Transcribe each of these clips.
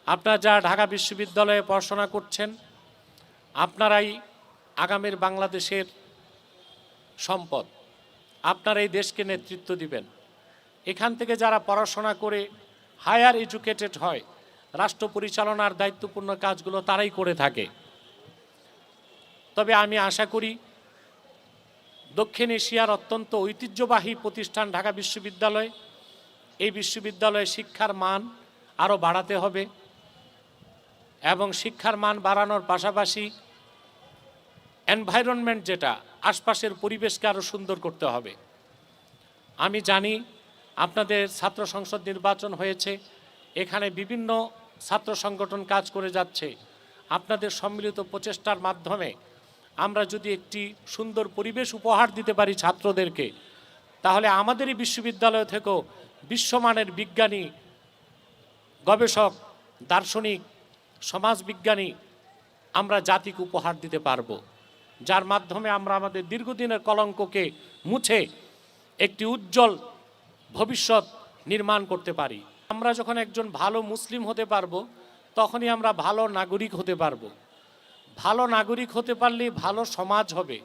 আপনারা যারা ঢাকা বিশ্ববিদ্যালয়ে পড়াশোনা করছেন, আপনারাই আগামীর বাংলাদেশের সম্পদ। আপনারা এই দেশকে নেতৃত্ব দিবেন। এখান থেকে যারা পড়াশোনা করে হায়ার এডুকেটেড হয়, রাষ্ট্র পরিচালনার দায়িত্বপূর্ণ কাজগুলো তারাই করে থাকে। তবে আমি আশা করি দক্ষিণ এশিয়ার অত্যন্ত ঐতিহ্যবাহী প্রতিষ্ঠান ঢাকা বিশ্ববিদ্যালয়, এই বিশ্ববিদ্যালয়ে শিক্ষার মান আরও বাড়াতে হবে এবং শিক্ষার মান বাড়ানোর পাশাপাশি এনভায়রনমেন্ট, যেটা আশপাশের পরিবেশকে আরও সুন্দর করতে হবে। আমি জানি আপনাদের ছাত্র সংসদ নির্বাচন হয়েছে, এখানে বিভিন্ন ছাত্র সংগঠন কাজ করে যাচ্ছে। আপনাদের সম্মিলিত প্রচেষ্টার মাধ্যমে আমরা যদি একটি সুন্দর পরিবেশ উপহার দিতে পারি ছাত্রদেরকে, তাহলে আমাদের এই বিশ্ববিদ্যালয় থেকেও বিশ্বমানের বিজ্ঞানী, গবেষক, দার্শনিক, সমাজবিজ্ঞানী আমরা জাতিকে উপহার দিতে পারব, যার মাধ্যমে আমরা আমাদের দীর্ঘদিনের কলঙ্ককে মুছে একটি উজ্জ্বল ভবিষ্যৎ নির্মাণ করতে পারি। আমরা যখন একজন ভালো মুসলিম হতে পারবো, তখনই আমরা ভালো নাগরিক হতে পারবো। ভালো নাগরিক হতে পারলেই ভালো সমাজ হবে,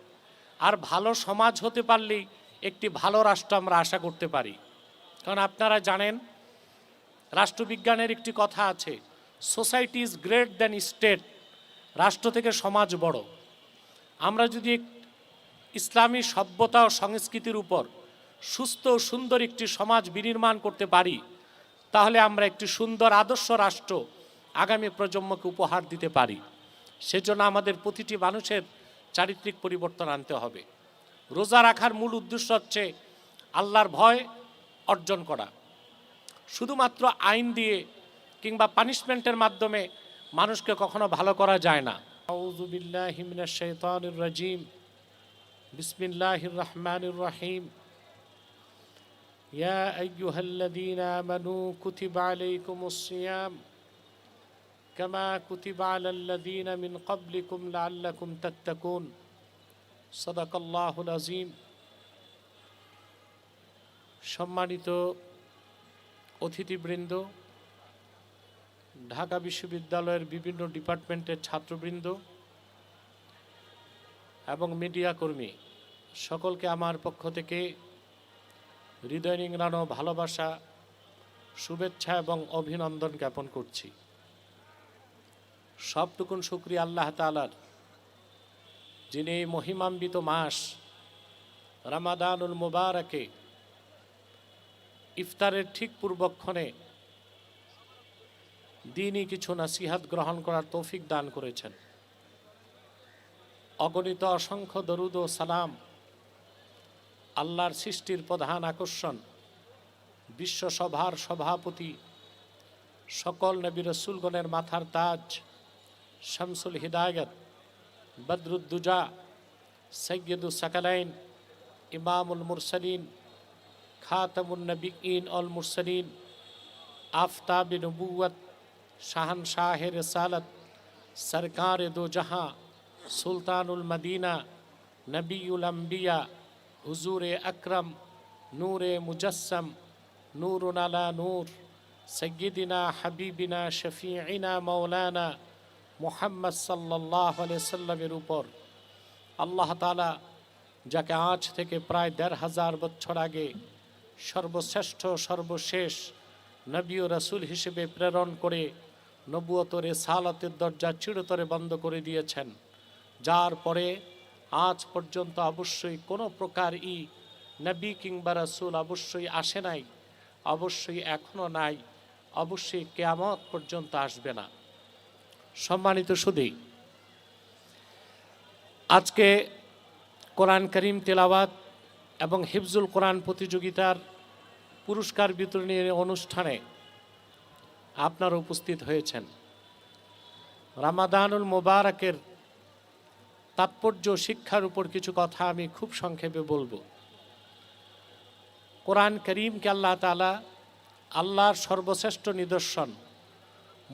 আর ভালো সমাজ হতে পারলেই একটি ভালো রাষ্ট্র আমরা আশা করতে পারি। কারণ আপনারা জানেন, রাষ্ট্রবিজ্ঞানের একটি কথা আছে, society is great than state. রাষ্ট্র থেকে সমাজ বড়। আমরা যদি ইসলামী সভ্যতা ও সংস্কৃতির উপর সুস্থ ও সুন্দর একটি সমাজ বিনির্মাণ করতে পারি, তাহলে আমরা একটি সুন্দর আদর্শ রাষ্ট্র আগামী প্রজন্মকে উপহার দিতে পারি। সেজন্য আমাদের প্রতিটি মানুষের চারিত্রিক পরিবর্তন আনতে হবে। রোজা রাখার মূল উদ্দেশ্য হচ্ছে আল্লাহর ভয় অর্জন করা। শুধুমাত্র আইন দিয়ে কিংবা পানিশমেন্টের মাধ্যমে মানুষকে কখনো ভালো করা যায় না। আউযু বিল্লাহি মিনাশ শাইতানির রাজিম। বিসমিল্লাহির রহমানির রহিম। ইয়া আইয়ুহাল্লাযীনা আমানু কুতিবা আলাইকুমুস সিয়াম কামা কুতিবা আলাল্লাযীনা মিন ক্বাবলিকুম লাআল্লাকুম তাত্তাকুন। সাদাকাল্লাহুল আযীম। সম্মানিত অতিথিবৃন্দ, ঢাকা বিশ্ববিদ্যালয়ের বিভিন্ন ডিপার্টমেন্টের ছাত্রবৃন্দ এবং মিডিয়া কর্মী সকলকে আমার পক্ষ থেকে হৃদয় নিংড়ানো ভালোবাসা, শুভেচ্ছা এবং অভিনন্দন জ্ঞাপন করছি। সবটুকুন শুকরিয়া আল্লাহ তাআলার, যিনি এই মহিমান্বিত মাস রমাদানুল মুবারকে ইফতারের ঠিক পূর্বক্ষণে দিনই কিছু নাসিহাত গ্রহণ করার তৌফিক দান করেছেন। অগণিত অসংখ্য দরুদ ও সালাম আল্লাহর সৃষ্টির প্রধান আকর্ষণ, বিশ্বসভার সভাপতি, সকল নবী রাসূলগণের মাথার তাজ, শামসুল হিদায়াত, বদরুদ্দুজা, সৈয়দুস সাকালাইন, ইমামুল মুরসালিন, খাতামুন নবিয়্যিন অল মুরসালিন, আফতাবে নবুয়ত, শাহনশাহে রিসালত, সরকারে দো জাহাঁ, সুলতানুল মদিনা, নবিউল আম্বিয়া, হুজুরে আকরম, নূরে মুজস্সম, নূরুন আলা নূর, সৈয়দিনা হাবিবিনা শফিঈনা মৌলানা মুহাম্মদ সাল্লাল্লাহু আলাইহি সাল্লামের উপর আল্লাহ তাআলা যাকে আজ থেকে প্রায় ১৫০০ বছর আগে সর্বশ্রেষ্ঠ সর্বশেষ নবী ও রাসূল হিসেবে প্রেরণ করে নবুয়ত ও রিসালাতের দরজা চিরতরে বন্ধ করে দিয়েছেন, যার পরে আজ পর্যন্ত অবশ্যই কোনো প্রকার নবী কিংবা রাসূল অবশ্যই আসে নাই, অবশ্যই এখনও নাই, অবশ্যই কিয়ামত পর্যন্ত আসবে না। সম্মানিত সুধী, আজকে কোরআন করিম তেলাওয়াত এবং হিফজুল কোরআন প্রতিযোগিতার পুরস্কার বিতরণের অনুষ্ঠানে আপনারা উপস্থিত হয়েছেন। রমাদানুল মুবারকের তাৎপর্য শিক্ষার উপর কিছু কথা আমি খুব সংক্ষেপে বলবো। কোরআন করিমকে আল্লাহ তাআলা আল্লাহর সর্বশ্রেষ্ঠ নিদর্শন,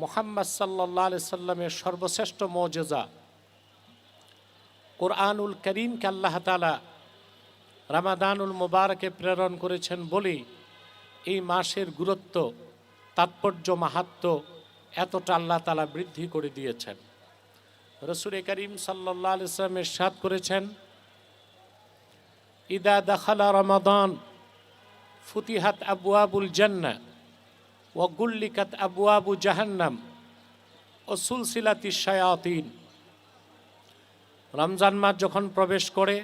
মুহাম্মদ সাল্লাল্লাহু আলাইহি সাল্লামের সর্বশ্রেষ্ঠ মুজিজা কোরআনুল করিমকে আল্লাহ তাআলা রমাদানুল মুবারকে প্রেরণ করেছেন বলেই এই মাসের গুরুত্ব, তাৎপর্য, মাহাত্ম্য এতটা আল্লাহ তাআলা বৃদ্ধি করে দিয়েছেন। রাসূল করিম সাল্লাল্লাহু আলাইহি ওয়াসাল্লাম ইরশাদ করেছেন, ইদা দাখালা রমাদান ফুতিহাত আবওয়াবুল জান্নাহ ওয়া গুল্লিকাত আবওয়াবু জাহান্নাম ও সুলসিলাতিশ শায়াতিন। রমজান মাস যখন প্রবেশ করে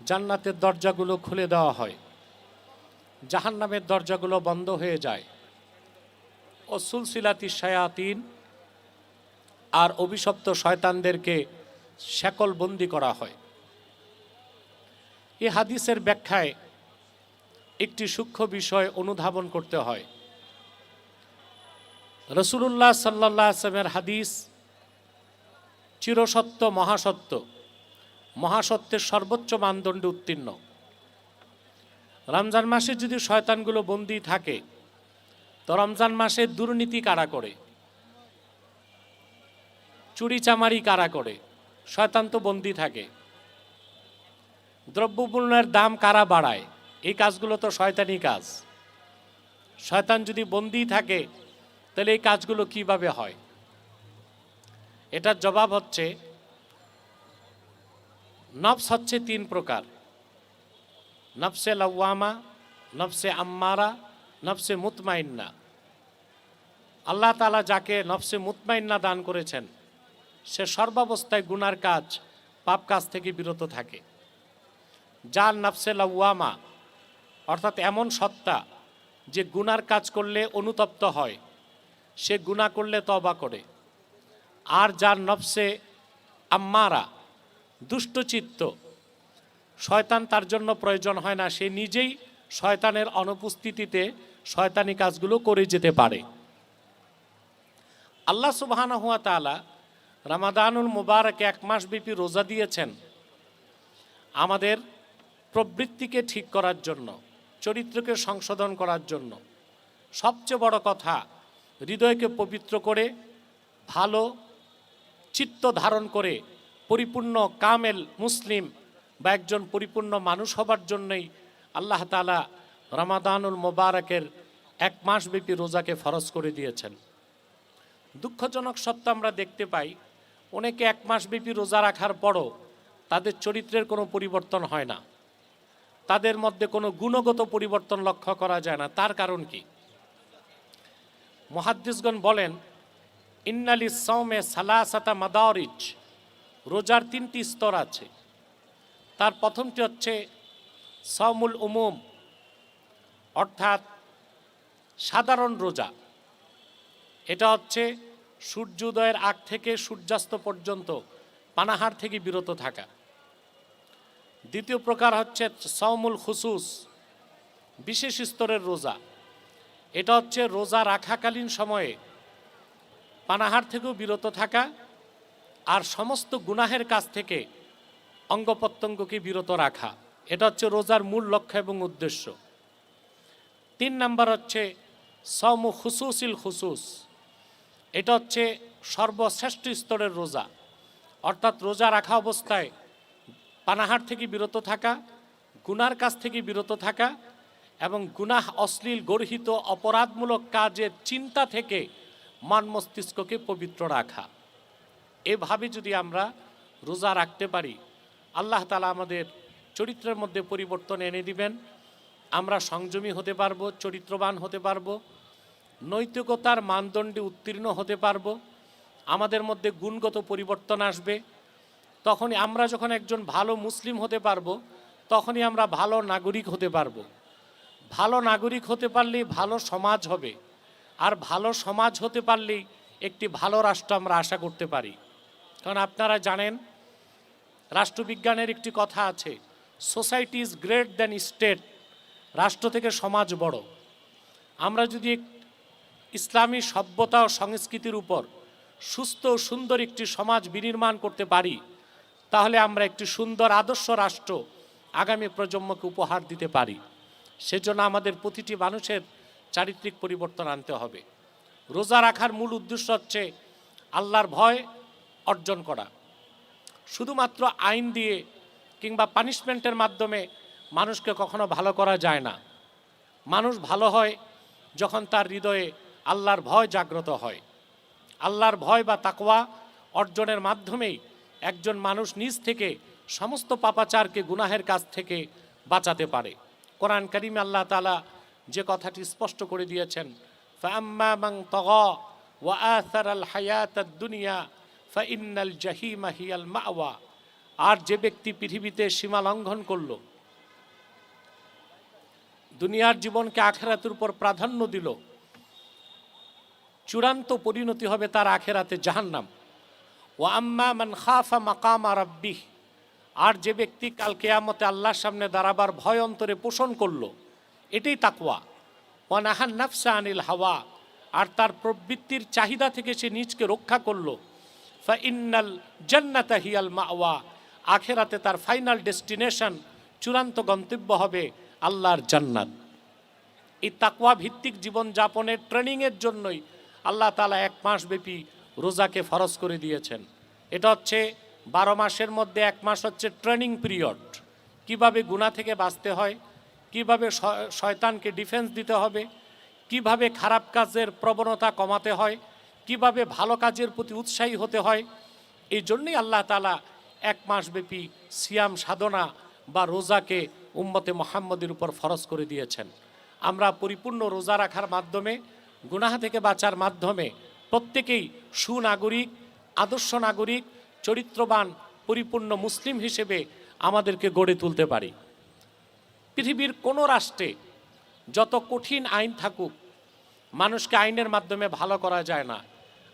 জান্নাতের দরজাগুলো খুলে দেওয়া হয়, জাহান্নামের দরজাগুলো বন্ধ হয়ে যায়, ও সুলসিলাতিশ শায়াতিন, আর অভিশপ্ত শয়তানদেরকে শেকলবন্দি করা হয়। এই হাদিসের ব্যাখ্যায় একটি সূক্ষ্ম বিষয় অনুধাবন করতে হয়। রাসূলুল্লাহ সাল্লাল্লাহু আলাইহি ওয়াসাল্লামের হাদিস চিরসত্য, মহাসত্য, মহাসত্যের সর্বোচ্চ মানদণ্ডে উত্তীর্ণ। রমজান মাসে যদি শয়তানগুলো বন্দী থাকে, তো রমজান মাসে দুর্নীতি কারা করে, চুরিচামারি কারা করে, শয়তান তো বন্দী থাকে। দ্রব্যমূল্যের দাম কারা বাড়ায়, এই কাজগুলো তো শয়তানি কাজ। শয়তান যদি বন্দী থাকে তাহলে এই কাজগুলো কিভাবে হয়? এটার জবাব হচ্ছে, নফস হচ্ছে তিন প্রকার: নফসে লাওয়ামা, নফসে আম্মারা, নফসে মুতমাইন্না। আল্লাহ তাআলা যাকে নফসে মুতমাইন্না দান করেছেন, সে সর্বাবস্থায় গুনার কাজ, পাপ কাজ থেকে বিরত থাকে। যার নফসে লাওয়ামা, অর্থাৎ এমন সত্তা যে গুনার কাজ করলে অনুতপ্ত হয়, সে গুনাহ করলে তওবা করে। আর যার নফসে আম্মারা, দুষ্টচিত্ত, শয়তান তার জন্য প্রয়োজন হয় না, সে নিজেই শয়তানের অনুপস্থিতিতে শয়তানি কাজগুলো করে যেতে পারে। আল্লাহ সুবহানাহু ওয়া তাআলা রমাদানুল মুবারকে এক মাসব্যাপী রোজা দিয়েছেন আমাদের প্রবৃত্তিকে ঠিক করার জন্য, চরিত্রকে সংশোধন করার জন্য। সবচেয়ে বড় কথা, হৃদয়কে পবিত্র করে, ভালো চিত্ত ধারণ করে পরিপূর্ণ কামেল মুসলিম বা একজন পরিপূর্ণ মানুষ হবার জন্যই আল্লাহ তাআলা রমাদানুল মুবারকের এক মাসব্যাপী রোজাকে ফরজ করে দিয়েছেন। দুঃখজনক সত্য আমরা দেখতে পাই, অনেকে এক মাসব্যাপী রোজা রাখার পরও তাদের চরিত্রের কোনো পরিবর্তন হয় না, তাদের মধ্যে কোনো গুণগত পরিবর্তন লক্ষ্য করা যায় না। তার কারণ কি? মুহাদ্দিসগণ বলেন, ইন্নালিস সাওমে সালাসাতা মাদারিজ, রোজার তিনটি স্তর আছে। তার প্রথমটি হচ্ছে সাওমুল উমুম, অর্থাৎ সাধারণ রোজা। এটা হচ্ছে সূর্যোদয়ের আগ থেকে সূর্যাস্ত পর্যন্ত পানাহার থেকে বিরত থাকা। দ্বিতীয় প্রকার হচ্ছে সাওমুল খুসুস, বিশেষ স্তরের রোজা। এটা হচ্ছে রোজা রাখাকালীন সময়ে পানাহার থেকেও বিরত থাকা আর সমস্ত গুনাহের কাছ থেকে অঙ্গ প্রত্যঙ্গকে বিরত রাখা। এটা হচ্ছে রোজার মূল লক্ষ্য এবং উদ্দেশ্য। 3 নাম্বার হচ্ছে সাওমু খুসুসিল খুসুস, এটা হচ্ছে সর্বশ্রেষ্ঠ স্তরের রোজা। অর্থাৎ রোজা রাখা অবস্থায় পানাহার থেকে বিরত থাকা, গুনার কাছ থেকে বিরত থাকা এবং গুনাহ, অশ্লীল, গর্হিত, অপরাধমূলক কাজের চিন্তা থেকে মন মস্তিষ্ককে পবিত্র রাখা। এভাবে যদি আমরা রোজা রাখতে পারি, আল্লাহ তাআলা আমাদের চরিত্রের মধ্যে পরিবর্তন এনে দিবেন। আমরা সংযমী হতে পারবো, চরিত্রবান হতে পারবো, নৈতিকতার মানদণ্ডে উত্তীর্ণ হতে পারবো, আমাদের মধ্যে গুণগত পরিবর্তন আসবে। তখনই আমরা যখন একজন ভালো মুসলিম হতে পারবো, তখনই আমরা ভালো নাগরিক হতে পারবো। ভালো নাগরিক হতে পারলেই ভালো সমাজ হবে, আর ভালো সমাজ হতে পারলেই একটি ভালো রাষ্ট্র আমরা আশা করতে পারি। কারণ আপনারা জানেন, রাষ্ট্রবিজ্ঞানের একটি কথা আছে, society is great than state, রাষ্ট্র থেকে সমাজ বড়। আমরা যদি ইসলামী সভ্যতা ও সংস্কৃতির উপর সুস্থ ও সুন্দর একটি সমাজ বিনির্মাণ করতে পারি, তাহলে আমরা একটি সুন্দর আদর্শ রাষ্ট্র আগামী প্রজন্মকে উপহার দিতে পারি। সেজন্য আমাদের প্রতিটি মানুষের চারিত্রিক পরিবর্তন আনতে হবে। রোজা রাখার মূল উদ্দেশ্য হচ্ছে আল্লাহর ভয় অর্জন করা। শুধুমাত্র আইন দিয়ে কিংবা পানিশমেন্টের মাধ্যমে মানুষকে কখনো ভালো করা যায় না। মানুষ ভালো হয় যখন তার হৃদয়ে আল্লাহর ভয় জাগ্রত হয়। আল্লাহর ভয় বা তাকওয়া অর্জনের মাধ্যমেই একজন মানুষ নিজ থেকে সমস্ত পাপাচারকে গুনাহের কাছ থেকে বাঁচাতে পারে। কোরআন কারিমে আল্লাহ তাআলা যে কথাটি স্পষ্ট করে দিয়েছেন, ফাআম্মা মান তাগা ওয়া আসারাল হায়াতাদ দুনিয়া ফাইন্নাল জাহিমা হিয়াল মাওয়া। আর যে ব্যক্তি পৃথিবীতে সীমা লঙ্ঘন করল, দুনিয়ার জীবনকে আখিরাতের উপর প্রাধান্য দিল, চূড়ান্ত পরিণতি হবে তার আখিরাতে জাহান্নাম। ওয়া আম্মা মান খাফা মাকামা রাব্বিহ, আর যে ব্যক্তি কাল কিয়ামতে আল্লাহর সামনে দাঁড়াবার ভয় অন্তরে পোষণ করলো, এটাই তাকওয়া। ওয়া নাহান নাফসা আনিল হাওয়া, আর তার প্রবৃত্তির চাহিদা থেকে সে নিজকে রক্ষা করলো, ফাইন্নাল জান্নাতা হিয়াল মাওয়া, আখিরাতে তার ফাইনাল ডেস্টিনেশন, চূড়ান্ত গন্তব্য হবে আল্লাহর জান্নাত। এই তাকওয়া ভিত্তিক জীবন যাপনের ট্রেনিংয়ের জন্যই আল্লাহ তাআলা 1 মাস ব্যাপী রোজাকে ফরজ করে দিয়েছেন। এটা হচ্ছে 12 মাসের মধ্যে 1 মাস হচ্ছে ট্রেনিং পিরিয়ড। কিভাবে গুনাহ থেকে বাঁচতে হয়, কিভাবে শয়তানকে ডিফেন্স দিতে হবে, কিভাবে খারাপ কাজের প্রবণতা কমাতে হয়, কিভাবে ভালো কাজের প্রতি উৎসাহী হতে হয়। এই জন্যই আল্লাহ তাআলা 1 মাস ব্যাপী সিয়াম সাধনা বা রোজাকে উম্মতে মুহাম্মদের উপর ফরজ করে দিয়েছেন। আমরা পরিপূর্ণ রোজা রাখার মাধ্যমে, গুনাহ থেকে বাঁচার মাধ্যমে প্রত্যেকেই সুনাগরিক, আদর্শ নাগরিক, চরিত্রবান, পরিপূর্ণ মুসলিম হিসেবে আমাদেরকে গড়ে তুলতে পারি। পৃথিবীর কোনো রাষ্ট্রে যত কঠিন আইন থাকুক, মানুষকে আইনের মাধ্যমে ভালো করা যায় না।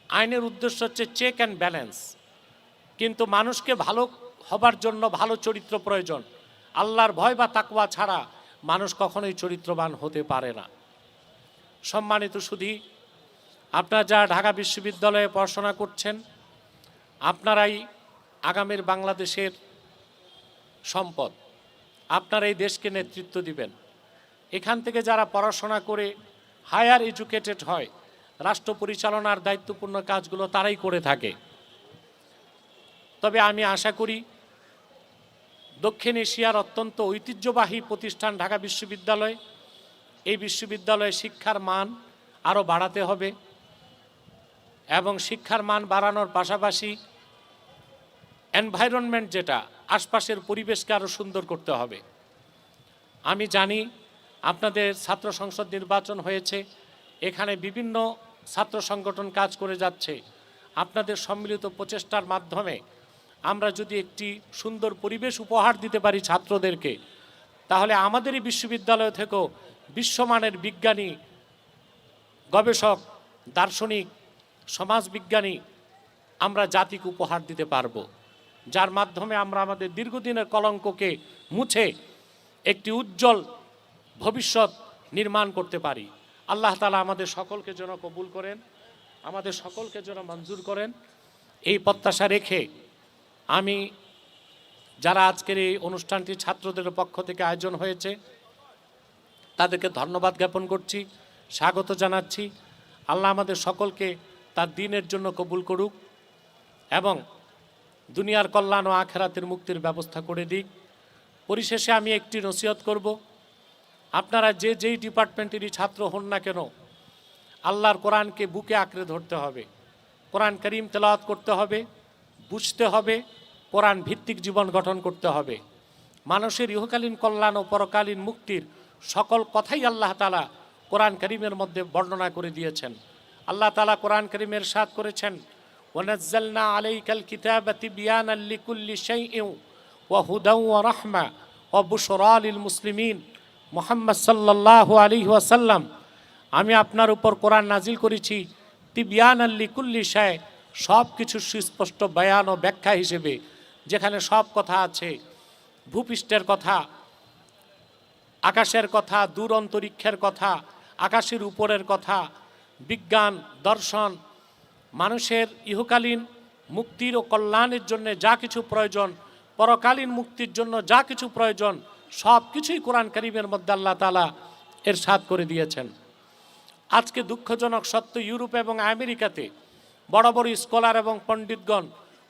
আইনের উদ্দেশ্য হচ্ছে চেক অ্যান্ড ব্যালেন্স। কিন্তু মানুষকে ভালো হবার জন্য ভালো চরিত্র প্রয়োজন। আল্লাহর ভয় বা তাকওয়া ছাড়া মানুষ কখনোই চরিত্রবান হতে পারে না। সম্মানিত সুধী, আপনারা যারা ঢাকা বিশ্ববিদ্যালয়ে পড়াশোনা করছেন, আপনারাই আগামীর বাংলাদেশের সম্পদ। আপনারা এই দেশকে নেতৃত্ব দিবেন। এখান থেকে যারা পড়াশোনা করে হায়ার এডুকেটেড হয়, রাষ্ট্র পরিচালনার দায়িত্বপূর্ণ কাজগুলো তারাই করে থাকে। তবে আমি আশা করি দক্ষিণ এশিয়ার অত্যন্ত ঐতিহ্যবাহী প্রতিষ্ঠান ঢাকা বিশ্ববিদ্যালয়, এই বিশ্ববিদ্যালয়ে শিক্ষার মান আরও বাড়াতে হবে এবং শিক্ষার মান বাড়ানোর পাশাপাশি এনভায়রনমেন্ট, যেটা আশপাশের পরিবেশকে আরও সুন্দর করতে হবে। আমি জানি আপনাদের ছাত্র সংসদ নির্বাচন হয়েছে, এখানে বিভিন্ন ছাত্র সংগঠন কাজ করে যাচ্ছে। আপনাদের সম্মিলিত প্রচেষ্টার মাধ্যমে আমরা যদি একটি সুন্দর পরিবেশ উপহার দিতে পারি ছাত্রদেরকে, তাহলে আমাদেরই বিশ্ববিদ্যালয় থেকেও বিশ্বমানের বিজ্ঞানী, গবেষক, দার্শনিক, সমাজবিজ্ঞানী আমরা জাতিকে উপহার দিতে পারবো, যার মাধ্যমে আমরা আমাদের দীর্ঘদিনের কলঙ্ককে মুছে একটি উজ্জ্বল ভবিষ্যৎ নির্মাণ করতে পারি। আল্লাহ তাআলা আমাদের সকলকে যেন কবুল করেন, আমাদের সকলকে যেন মঞ্জুর করেন। এই প্রত্যাশা রেখে আমি, যারা আজকের এই অনুষ্ঠানটি ছাত্রদের পক্ষ থেকে আয়োজন হয়েছে, তাদেরকে ধন্যবাদ জ্ঞাপন করছি, স্বাগত জানাচ্ছি। আল্লাহ আমাদের সকলকে তার দ্বীনের জন্য কবুল করুক এবং দুনিয়ার কল্যাণ ও আখিরাতের মুক্তির ব্যবস্থা করে দিক। পরিশেষে আমি একটি নসিহত করব, আপনারা যে যেই ডিপার্টমেন্টেরই ছাত্র হন না কেন, আল্লাহর কোরআনকে বুকে আঁকড়ে ধরতে হবে, কোরআন কারীম তেলাওয়াত করতে হবে, বুঝতে হবে, কোরআন ভিত্তিক জীবন গঠন করতে হবে। মানুষের ইহকালীন কল্যাণ ও পরকালীন মুক্তির সকল কথাই আল্লাহ তাআলা কোরআন কারীমের মধ্যে বর্ণনা করে দিয়েছেন। আল্লাহ তাআলা কোরআন কারীমে ইরশাদ করেছেন, ওয়ানাজ্জালনা আলাইকাল কিতাবা তিবয়ানাল লিকুল্লি শাইইন ওয়া হুদাও ওয়া রাহমা ওয়া বুশরা লিল মুসলিমিন। মুহাম্মদ সাল্লাল্লাহু আলাইহি ওয়াসাল্লাম, আমি আপনার উপর কোরআন নাজিল করেছি তিবয়ানাল লিকুল্লি শাই, সব কিছু সুস্পষ্ট বয়ান ও ব্যাখ্যা হিসেবে, যেখানে সব কথা আছে, ভূপৃষ্ঠের কথা, আকাশের কথা, দূর অন্তরিক্ষের কথা, আকাশের উপরের কথা, বিজ্ঞান, দর্শন, মানুষের ইহকালীন মুক্তির ও কল্যাণের জন্য যা কিছু প্রয়োজন, পরকালীন মুক্তির জন্য যা কিছু প্রয়োজন, সব কিছুই কোরআন কারীমের মধ্যে আল্লাহ তাআলা ইরশাদ করে দিয়েছেন। আজকে দুঃখজনক সত্য, ইউরোপ এবং আমেরিকাতে বড় বড় স্কলার এবং পণ্ডিতগণ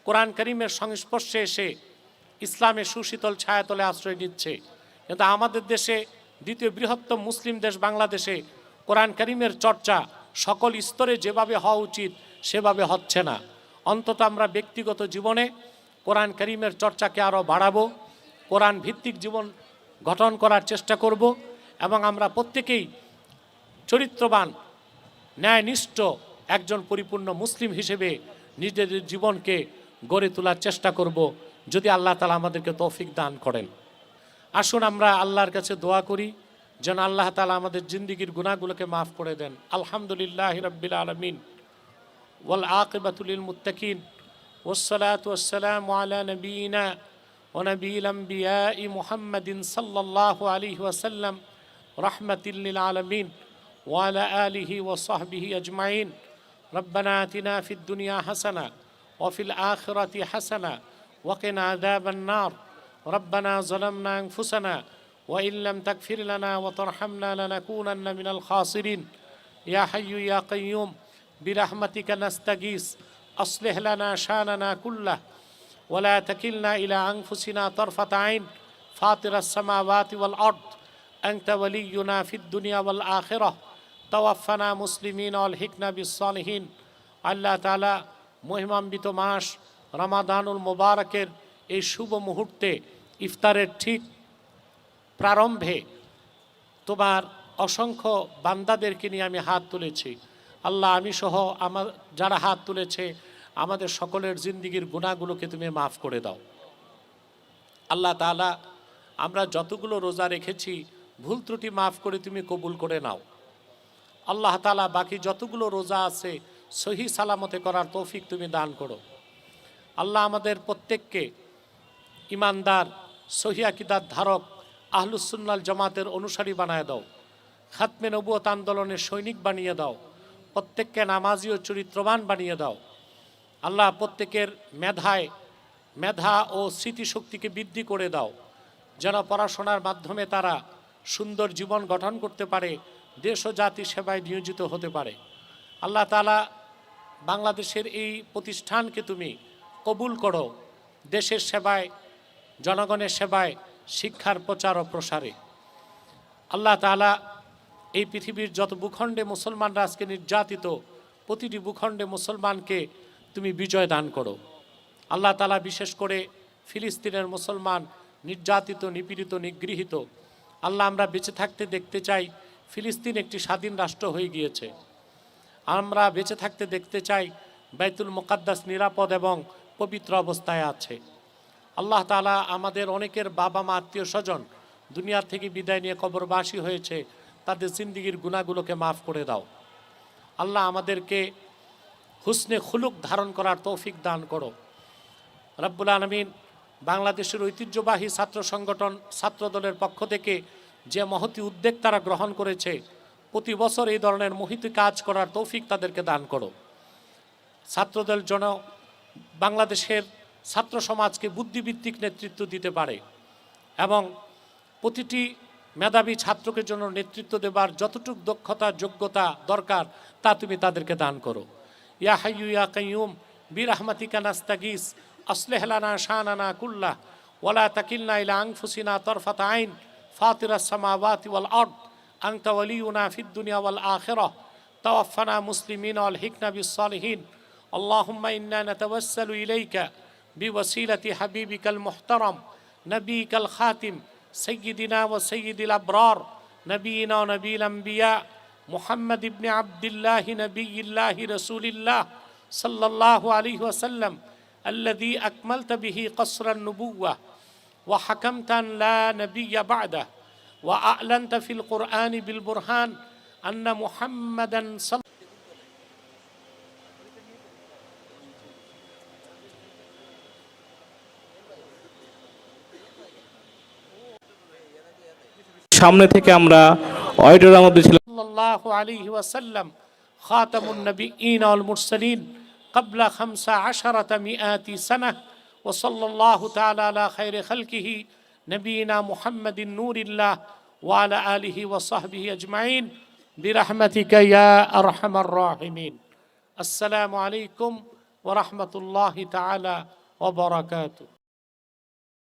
কোরআন কারীমের সংস্পর্শে এসে ইসলামের সুশীতল ছায়াতলে আশ্রয় নিচ্ছে, কিন্তু আমাদের দেশে, দ্বিতীয় বৃহত্তম মুসলিম দেশ বাংলাদেশে, কোরআন কারীমের চর্চা সকল স্তরে যেভাবে হওয়া উচিত সেভাবে হচ্ছে না। অন্তত আমরা ব্যক্তিগত জীবনে কোরআন কারীমের চর্চাকে আরও বাড়াবো, কোরআন ভিত্তিক জীবন গঠন করার চেষ্টা করব এবং আমরা প্রত্যেকেই চরিত্রবান ন্যায়নিষ্ঠ একজন পরিপূর্ণ মুসলিম হিসেবে নিজেদের জীবনকে গড়ে তোলার চেষ্টা করব, যদি আল্লাহ তাআলা আমাদেরকে তৌফিক দান করেন। আসুন আমরা আল্লাহর কাছে দোয়া করি যেন আল্লাহ তাআলা আমাদের জিন্দেগির গুনাহগুলোকে মাফ করে দেন। আলহামদুলিল্লাহি রাব্বিল আলামিন ওয়াল আকিবাতু লিল মুত্তাকিন ওয়াসসালাতু ওয়াসসালামু আলা নবিয়িনা ওয়া নবিয়িল আমবিয়াই মুহাম্মাদিন সাল্লাল্লাহু আলাইহি ওয়াসাল্লাম রাহমাতাল লিল আলামিন ওয়া আলা আলিহি ওয়া সাহবিহি আজমাইন। রব্বানা আতিনা ফিদ দুনিয়া হাসানাহ ওয়া ফিল আখিরাতি হাসানাহ ওয়া কিনা আযাবান নার। ربنا ظلمنا أنفسنا وإن لم تغفر لنا وترحمنا لنكونن من الخاسرين يا حي يا قيوم برحمتك نستغيث أصلح لنا شأننا كله ولا تكلنا إلى أنفسنا طرفة عين فاطر السماوات والأرض أنت ولينا في الدنيا والآخرة توفنا مسلمين والحقنا بالصالحين। আল্লাহ তাআলা মহিমান্বিত মাস রমাদানুল মুবারকের এই শুভ মুহূর্তে ইফতারের ঠিক প্রারম্ভে তোমার অসংখ্য বান্দাদেরকে নিয়ে আমি হাত তুলেছি। আল্লাহ, আমি সহ আমার যারা হাত তুলেছে আমাদের সকলের জিন্দিগির গুনাহগুলোকে তুমি মাফ করে দাও। আল্লাহ তাআলা, আমরা যতগুলো রোজা রেখেছি ভুল ত্রুটি মাফ করে তুমি কবুল করে নাও। আল্লাহ তাআলা, বাকি যতগুলো রোজা আছে সহি সালামতে করার তৌফিক তুমি দান করো। আল্লাহ, আমাদের প্রত্যেককে ইমানদার সহি আকীদার ধারক আহলুস সুন্নাল জামাতের অনুসারী বানায় দাও। খাতমে নবুয়ত আন্দোলনের সৈনিক বানিয়ে দাও। প্রত্যেককে নামাজি ও চরিত্রবান বানিয়ে দাও। আল্লাহ, প্রত্যেকের মেধা ও স্মৃতিশক্তিকে বৃদ্ধি করে দাও, যেন পড়াশোনার মাধ্যমে তারা সুন্দর জীবন গঠন করতে পারে, দেশ ও জাতি সেবায় নিয়োজিত হতে পারে। আল্লাহ তাআলা, বাংলাদেশের এই প্রতিষ্ঠানকে তুমি কবুল করো দেশের সেবায়, জনগণের সেবায়, শিক্ষার প্রচার ও প্রসারে। আল্লাহ তাআলা, এই পৃথিবীর যত ভূখণ্ডে মুসলমানরা আজকে নির্যাতিত, প্রতিটি ভূখণ্ডে মুসলমানকে তুমি বিজয় দান করো। আল্লাহ তাআলা, বিশেষ করে ফিলিস্তিনের মুসলমান নির্যাতিত, নিপীড়িত, নিগৃহীত, আল্লাহ, আমরা বেঁচে থাকতে দেখতে চাই ফিলিস্তিন একটি স্বাধীন রাষ্ট্র হয়ে গিয়েছে। আমরা বেঁচে থাকতে দেখতে চাই বাইতুল মুকাদ্দাস নিরাপদ এবং পবিত্র অবস্থায় আছে। আল্লাহ তাআলা, আমাদের অনেকের বাবা মা আত্মীয় স্বজন দুনিয়ার থেকে বিদায় নিয়ে কবরবাসী হয়েছে, তাদের জিন্দিগির গুনাহগুলোকে মাফ করে দাও। আল্লাহ, আমাদেরকে হুসনে খুলুক ধারণ করার তৌফিক দান করো। রব্বুল আলামিন, বাংলাদেশের ঐতিহ্যবাহী ছাত্র সংগঠন ছাত্রদলের পক্ষ থেকে যে মহতি উদ্যোগ তারা গ্রহণ করেছে, প্রতি বছর এই ধরনের মহতি কাজ করার তৌফিক তাদেরকে দান করো। ছাত্রদল যেন বাংলাদেশের ছাত্র সমাজকে বুদ্ধিভিত্তিক নেতৃত্ব দিতে পারে এবং প্রতিটি মেধাবী ছাত্রকে জন্য নেতৃত্ব দেবার যতটুকু দক্ষতা যোগ্যতা দরকার তা তুমি তাদেরকে দান করো। ইয়া হাইয়্যু ইয়া কাইয়্যুম বিরহমাতিকা নাস্তাগীস আসলিহ লানা শানানা কুল্লাহ ওয়ালা তাকিলনা ইলা আনফুসিনা তারফাতা আইন ফাতিরাস সামাওয়াতি ওয়াল আরদ আনতা ওয়ালিয়ুনা ফিদ দুনিয়া ওয়াল আখিরাহ তাওয়াফফানা মুসলিমিন ওয়াল হিকনা বিস সালিহিন। আল্লাহুম্মা ইন্না নাতাওয়াসসালু ইলাইকা বিওয়াসিলাতি হাবিবিকাল মুহতারাম নবিয়িকাল খাতিম سيدنا وسيد الأبرار نبينا ونبي الأنبياء محمد بن عبد الله نبي الله رسول الله صلى الله عليه وسلم الذي أكملت به قصر النبوة وحكمت أن لا نبي بعده وأعلنت في القرآن بالبرهان أن محمدا صلى সামনে থেকে আমরা অডিটোরিয়ামের মধ্যে ছিলাম। সাল্লাল্লাহু আলাইহি ওয়াসাল্লাম খাতামুন নবিয়্যিন ওয়াল মুরসালিন قبل 15 مئات سنة وصلى الله تعالى على خير خلقه نبينا محمد نور الله وعلى آله وصحبه أجمعين برحمتك يا أرحم الراحمين. السلام عليكم ورحمة الله تعالى وبركاته.